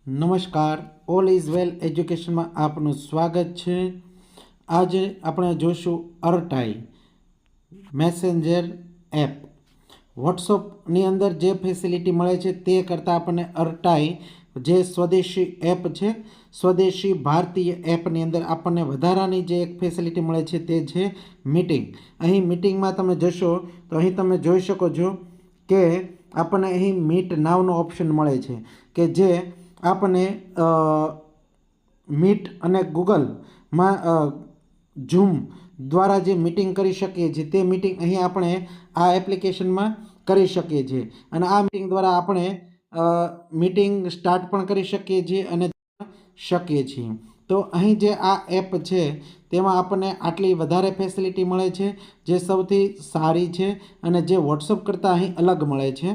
નમસ્કાર, all is well એજ્યુકેશનમાં આપનું સ્વાગત છે। આજે આપણે જોઈશું અર્ટાઈ મેસેન્જર એપ। વોટ્સઅપની અંદર જે ફેસિલિટી મળે છે તે કરતાં આપણને અર્ટાઈ જે સ્વદેશી એપ છે, સ્વદેશી ભારતીય એપની અંદર આપણને વધારાની જે એક ફેસિલિટી મળે છે તે છે મીટિંગ। અહીં મીટિંગમાં તમે જશો તો અહીં તમે જોઈ શકો છો કે આપણને અહીં મીટ નાવનો ઓપ્શન મળે છે કે જે આપણને મીટ અને ગૂગલમાં ઝૂમ દ્વારા જે મીટિંગ કરી શકીએ છીએ તે મીટિંગ અહીં આપણે આ એપ્લિકેશનમાં કરી શકીએ છીએ અને આ મીટિંગ દ્વારા આપણે મીટિંગ સ્ટાર્ટ પણ કરી શકીએ છીએ અને શકીએ છીએ। તો અહીં જે આ એપ છે તેમાં આપણને આટલી વધારે ફેસિલિટી મળે છે જે સૌથી સારી છે અને જે વોટ્સઅપ કરતાં અહીં અલગ મળે છે।